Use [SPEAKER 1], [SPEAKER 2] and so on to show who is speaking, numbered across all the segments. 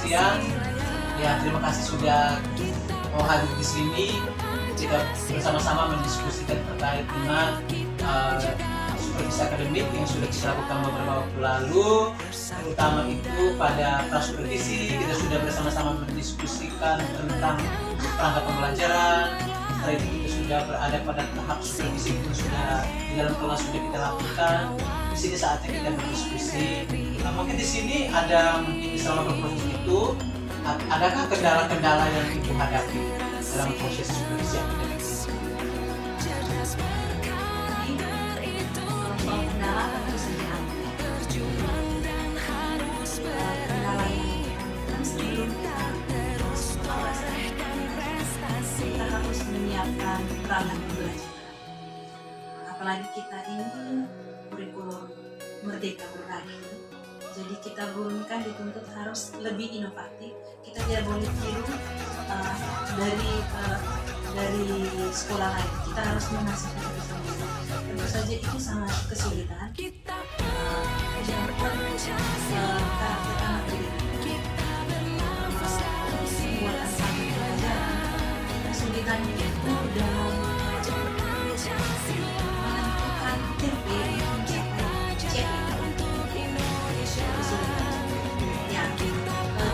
[SPEAKER 1] Christian. Ya, terima kasih sudah mau hadir di sini. Kita bersama-sama mendiskusikan terkait dengan supervisi akademik yang sudah kita lakukan beberapa waktu lalu. Terutama itu pada prasupervisi kita sudah bersama-sama mendiskusikan tentang perangkat pembelajaran. Setelah itu kita sudah berada pada tahap supervisi itu sudah di dalam kelas sudah kita lakukan. Di sini saatnya kita berdiskusi. Mungkin di sini ada mungkin selama berproses itu adakah kendala-kendala yang ibu hadapi dalam proses supervisi akademik?
[SPEAKER 2] Kalau kendala tentu saja ada. Kendala yang kan sebelum kita harus menyiapkan perangkat pembelajaran. Apalagi kita ini kurikulum merdeka berakhir. Jadi kita guru ini kan dituntut harus lebih inovatif. Kita tidak boleh tiru dari sekolah lain. Kita harus menghasilkan itu sendiri. Tentu saja itu sangat kesulitan. Karakter anak didik, pembuatan satu pelajaran. Kesulitannya itu dalam menentukan TP yang mencapai CP. Ya,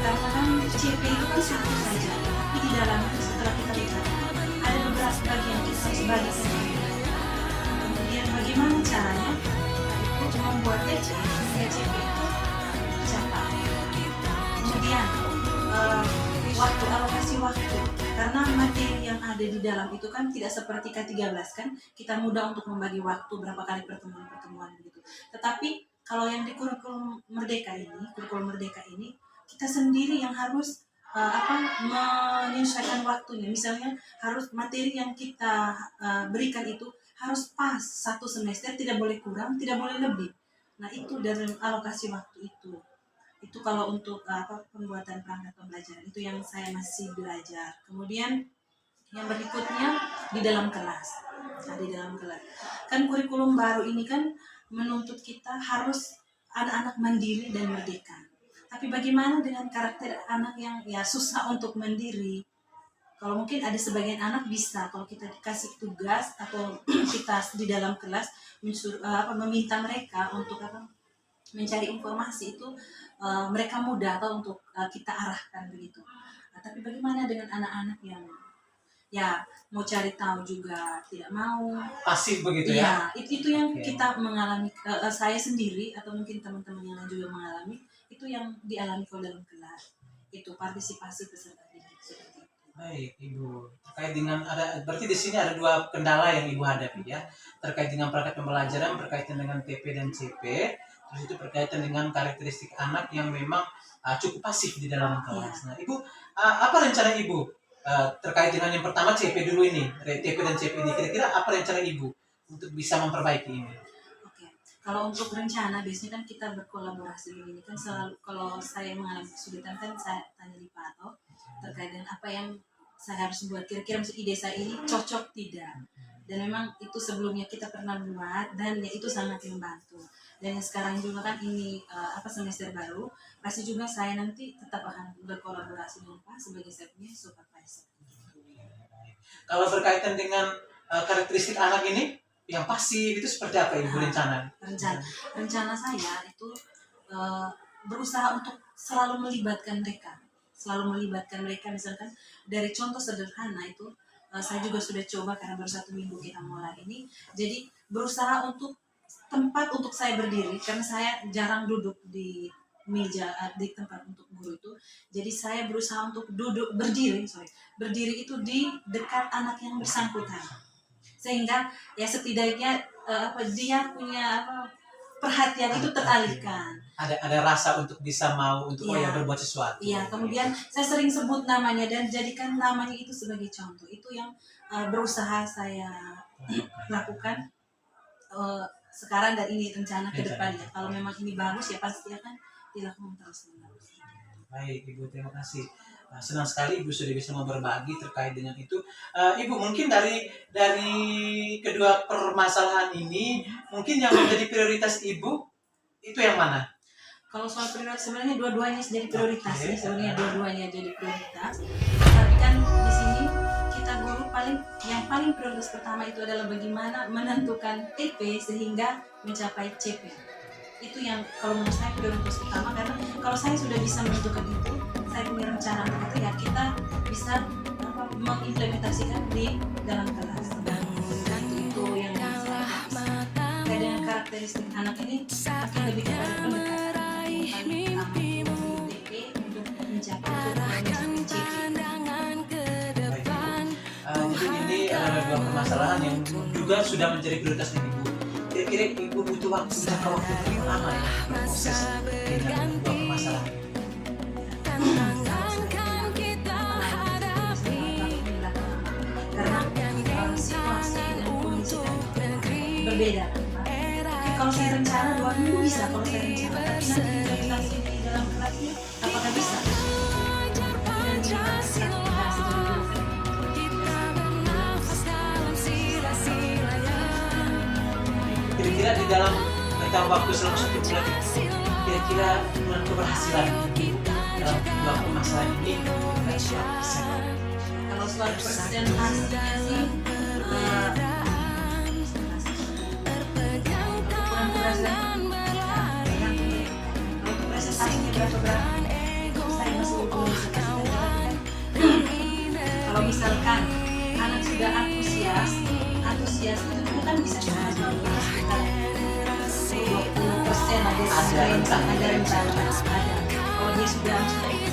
[SPEAKER 2] karena kan CP itu kan satu saja, tapi di dalamnya setelah kita lihat ada beberapa bagian kita harus bagikan. Kemudian bagaimana caranya itu membuat TP sehingga CP itu tercapai. Kemudian alokasi waktu, karena materi yang ada di dalam itu kan tidak seperti K13 kan, kita mudah untuk membagi waktu berapa kali pertemuan begitu. Tetapi kalau yang di kurikulum merdeka ini kita sendiri yang harus menyesuaikan waktunya. Misalnya harus materi yang kita berikan itu harus pas satu semester, tidak boleh kurang, tidak boleh lebih. Nah itu dari alokasi waktu itu kalau untuk pembuatan perangkat pembelajaran itu yang saya masih belajar. Kemudian yang berikutnya di dalam kelas. Nah, di dalam kelas kan kurikulum baru ini kan menuntut kita harus anak-anak mandiri dan merdeka. Tapi bagaimana dengan karakter anak yang ya susah untuk mandiri? Kalau mungkin ada sebagian anak bisa, kalau kita dikasih tugas atau kita di dalam kelas meminta mereka untuk mencari informasi itu mereka mudah atau untuk kita arahkan begitu. Nah, tapi bagaimana dengan anak-anak yang ya mau cari tahu juga tidak mau,
[SPEAKER 1] Pasif begitu ya?
[SPEAKER 2] Iya, itu yang kita mengalami, saya sendiri atau mungkin teman-teman yang lain juga mengalami, itu yang dialami kalau dalam kelas. Itu partisipasi peserta didik seperti itu.
[SPEAKER 1] Baik, Ibu. Terkait dengan berarti di sini ada dua kendala yang Ibu hadapi ya. Terkait dengan perangkat pembelajaran berkaitan dengan TP dan CP, terus itu berkaitan dengan karakteristik anak yang memang cukup pasif di dalam kelas. Nah, Ibu, apa rencana Ibu terkait dengan yang pertama CP dulu ini, TP dan CP ini, kira-kira apa rencana Ibu untuk bisa memperbaiki ini?
[SPEAKER 2] Oke, kalau untuk rencana biasanya kan kita berkolaborasi ini kan selalu kalau saya mengalami kesulitan kan saya tanya di Pak Ato terkait dengan apa yang saya harus buat, kira-kira ide saya ini cocok tidak, dan memang itu sebelumnya kita pernah buat dan ya itu sangat membantu. Dan yang sekarang juga kan ini semester baru, pasti juga saya nanti tetap akan berkolaborasi dengan Pak sebagai saya punya supervisor.
[SPEAKER 1] Kalau berkaitan dengan karakteristik anak ini yang pasif itu seperti apa Ibu rencana?
[SPEAKER 2] Rencana saya itu berusaha untuk selalu melibatkan mereka, misalkan dari contoh sederhana itu saya juga sudah coba karena baru 1 minggu kita mulai ini, jadi berusaha untuk tempat untuk saya berdiri karena saya jarang duduk di meja di tempat untuk guru itu, jadi saya berusaha untuk berdiri itu di dekat anak yang bersangkutan, sehingga ya setidaknya dia punya perhatian itu teralihkan.
[SPEAKER 1] Ada rasa untuk bisa mau untuk berbuat sesuatu.
[SPEAKER 2] Iya, kemudian saya sering sebut namanya dan jadikan namanya itu sebagai contoh. Itu yang berusaha saya lakukan sekarang dan ini rencana ke depannya. Kalau memang ini bagus ya pasti akan dilakukan terus-menerus.
[SPEAKER 1] Baik, Ibu, terima kasih. Senang sekali Ibu sudah bisa berbagi terkait dengan itu. Ibu, mungkin dari kedua permasalahan ini, mungkin yang menjadi prioritas Ibu itu yang mana?
[SPEAKER 2] Kalau soal prioritas sebenarnya dua-duanya jadi prioritas ya, sebenarnya dua-duanya jadi prioritas. Tapi kan di sini kita guru yang paling prioritas pertama itu adalah bagaimana menentukan TP sehingga mencapai CP. Itu yang kalau menurut saya prioritas utama, karena kalau saya sudah bisa menentukan itu, saya punya rencana untuk itu, ya kita bisa mengimplementasikan di dalam kelas. Itu yang saya bisa. Kayak dengan karakteristik anak ini akan lebih kepada pendekatan TP untuk mencapai CP.
[SPEAKER 1] Jadi ini adalah dua permasalahan yang juga sudah menjadi prioritas Ibu. Kira-kira Ibu butuh jangka waktu berapa lama ya proses dengan dua permasalahan ini?
[SPEAKER 2] Karena situasi dan kondisi berbeda. Kalau saya rencana 2 minggu bisa, kalau saya rencana, tapi nanti implementasi di dalam kelasnya apakah bisa? Dan
[SPEAKER 1] Kira-kira di dalam rentang waktu selama 1 bulan itu, kira-kira dengan keberhasilan Ibu dalam dua permasalahan ini berapa persen?
[SPEAKER 2] kalau soal persen hasilnya sih kurang keberhasilan. Kalau presentasinya berapa saya masih belum bisa kasih data. Kalau misalkan anak sudah antusias itu kan bisa sekitar 20% ada rencana. Kalau dia sudah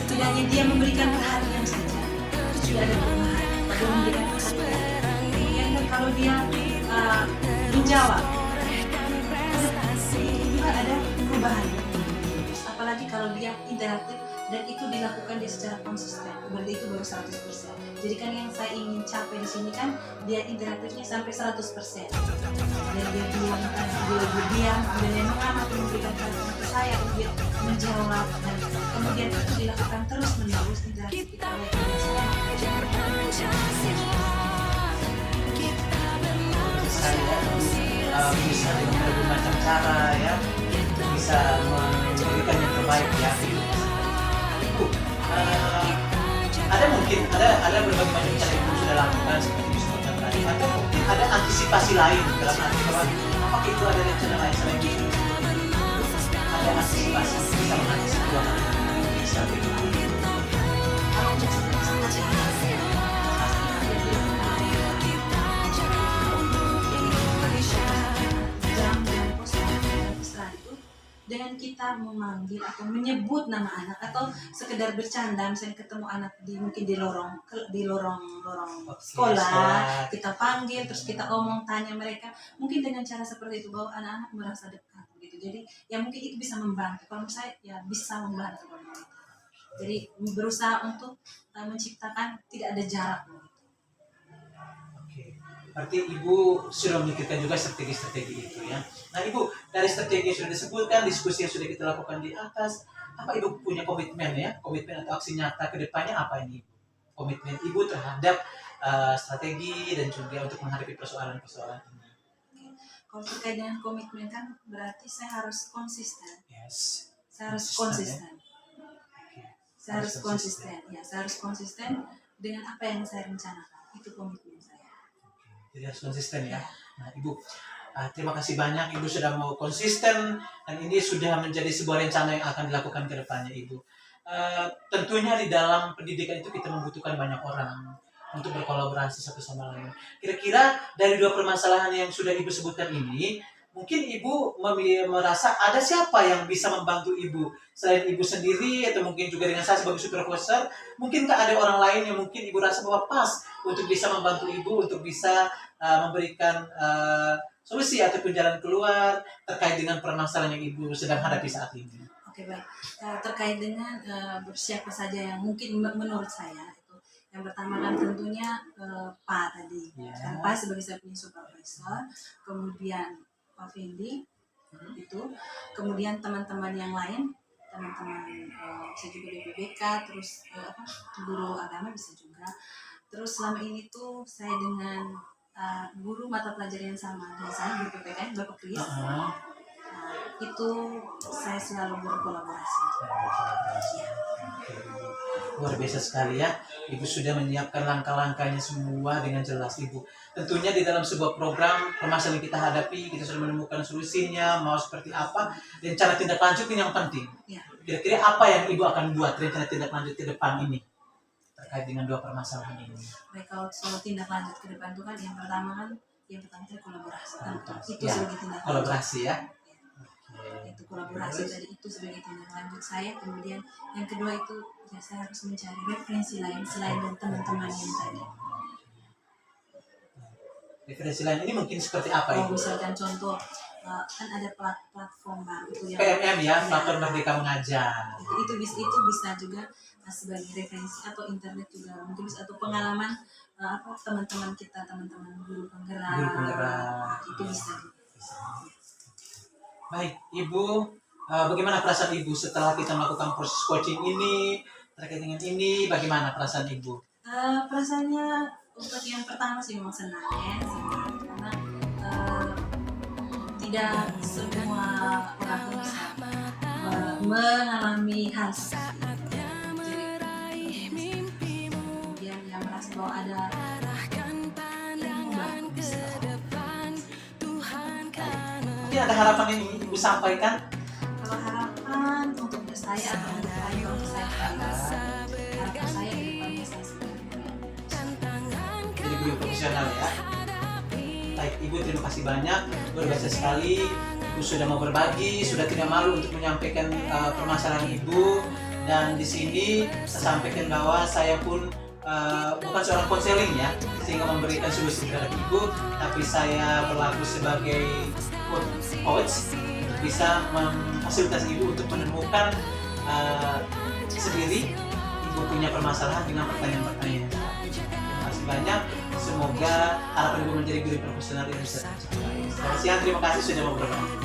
[SPEAKER 2] setidaknya dia memberikan perhatian saja, itu sudah ada perubahan. Dia memberikan perhatian. Kemudian kalau dia menjawab, juga ada perubahan. Apalagi kalau dia interaktif dan itu dilakukan dia secara konsisten, berarti itu baru 100%. Jadi kan yang saya ingin capai di sini kan dia interaktifnya sampai 100%. Dan dia diam dan dia mengamati, memberikan perhatian ke saya, dia menjawab, dan kemudian itu dilakukan terus menerus interaktif kita oleh saya.
[SPEAKER 1] Saya bisa dengan berbagai macam cara ya, bisa memberikan yang terbaik ya. Ibu, ada mungkin ada berbagai macam cara yang sudah lakukan seperti disebutkan tadi, atau mungkin ada antisipasi lain dalam arti bahwa apakah itu ada rencana lain selain itu? Ada antisipasi bisa mengantisipasi strategi itu. Dengan kita memanggil atau menyebut nama anak atau sekedar bercanda, misalnya ketemu anak mungkin di lorong sekolah, kita panggil terus kita omong tanya mereka, mungkin dengan cara seperti itu bahwa anak-anak merasa dekat gitu. Jadi ya mungkin itu bisa membantu. Kalau saya ya bisa membantu. Jadi berusaha untuk menciptakan tidak ada jarak. Berarti Ibu sudah memikirkan juga strategi-strategi itu ya. Nah Ibu, dari strategi yang sudah disebutkan, diskusi yang sudah kita lakukan di atas, apa Ibu punya komitmen ya? Komitmen atau aksi nyata ke depannya apa ini Ibu? Komitmen Ibu terhadap strategi dan juga untuk menghadapi persoalan-persoalan ini.
[SPEAKER 2] Kalau terkait dengan komitmen kan berarti saya harus konsisten.
[SPEAKER 1] Yes.
[SPEAKER 2] Saya harus konsisten. Saya harus konsisten. Ya, saya harus konsisten dengan apa yang saya rencanakan. Itu komitmen saya.
[SPEAKER 1] Jadi harus konsisten ya. Nah Ibu, terima kasih banyak Ibu sudah mau konsisten dan ini sudah menjadi sebuah rencana yang akan dilakukan ke depannya Ibu. Tentunya di dalam pendidikan itu kita membutuhkan banyak orang untuk berkolaborasi satu sama lain. Kira-kira dari dua permasalahan yang sudah Ibu sebutkan ini, mungkin Ibu merasa ada siapa yang bisa membantu Ibu selain Ibu sendiri atau mungkin juga dengan saya sebagai supervisor, mungkinkah ada orang lain yang mungkin Ibu rasa bahwa pas untuk bisa membantu Ibu untuk bisa memberikan solusi ataupun jalan keluar terkait dengan permasalahan yang Ibu sedang hadapi saat ini.
[SPEAKER 2] Oke, baik. Terkait dengan siapa saja yang mungkin menurut saya itu, yang pertama kan tentunya Pak tadi, Pak sebagai saya punya supervisor, kemudian Pak Fendi itu, kemudian teman-teman yang lain, teman-teman bisa juga BPBK, terus guru agama bisa juga. Terus selama ini tuh saya dengan guru mata pelajaran yang sama dengan saya, guru PPKN, Bapak Kris. itu saya selalu berkolaborasi.
[SPEAKER 1] Luar biasa sekali ya, Ibu sudah menyiapkan langkah-langkahnya semua dengan jelas Ibu. Tentunya di dalam sebuah program permasalahan yang kita hadapi, kita sudah menemukan solusinya, mau seperti apa, dan cara tindak lanjut ini yang penting.
[SPEAKER 2] Ya.
[SPEAKER 1] Kira-kira apa yang Ibu akan buat rencana tindak lanjut ke depan ini terkait dengan dua permasalahan ini?
[SPEAKER 2] Baik, kalau soal tindak lanjut ke depan itu kan yang pertama itu kolaborasi. Itu
[SPEAKER 1] Ya,
[SPEAKER 2] sebagai tindak lanjut.
[SPEAKER 1] kolaborasi ya.
[SPEAKER 2] Itu kolaborasi tadi itu sebagai tindak lanjut saya. Kemudian yang kedua itu ya saya harus mencari referensi lain selain dari teman-teman yang tadi.
[SPEAKER 1] Referensi lain ini mungkin seperti apa
[SPEAKER 2] Kalau
[SPEAKER 1] Ibu?
[SPEAKER 2] misalkan contoh kan ada platform baru itu yang
[SPEAKER 1] PMM ya, Platform Merdeka Mengajar.
[SPEAKER 2] itu bisa juga sebagai referensi, atau internet juga mungkin bisa, atau pengalaman teman-teman kita, teman-teman guru penggerak.
[SPEAKER 1] Guru penggerak.
[SPEAKER 2] Itu bisa juga.
[SPEAKER 1] Baik, Ibu, bagaimana perasaan Ibu setelah kita melakukan proses coaching ini? Terkait dengan ini, bagaimana perasaan Ibu?
[SPEAKER 2] Perasaannya untuk yang pertama sih memang senang karena tidak semua orang tuh bisa mengalami hal seperti itu. Jadi kemudian yang merasa bahwa ada yang bagus.
[SPEAKER 1] Mungkin ada harapan yang ingin Ibu sampaikan?
[SPEAKER 2] Kalau harapan untuk saya atau untuk saya harapan saya ke depannya saya sebagai
[SPEAKER 1] Jadi guru profesional ya. Baik, Ibu terima kasih banyak, luar biasa sekali. Ibu sudah mau berbagi, sudah tidak malu untuk menyampaikan permasalahan Ibu. Dan di sini saya sampaikan bahwa saya pun bukan seorang konseling ya, sehingga memberikan solusi terhadap Ibu, tapi saya berlaku sebagai coach untuk bisa memfasilitasi Ibu untuk menemukan sendiri Ibu punya permasalahan dengan pertanyaan-pertanyaan. Terima kasih banyak. Semoga harapan Ibu menjadi guru profesional yang bisa tercapai. Selamat siang, terima kasih sudah mau berbagi.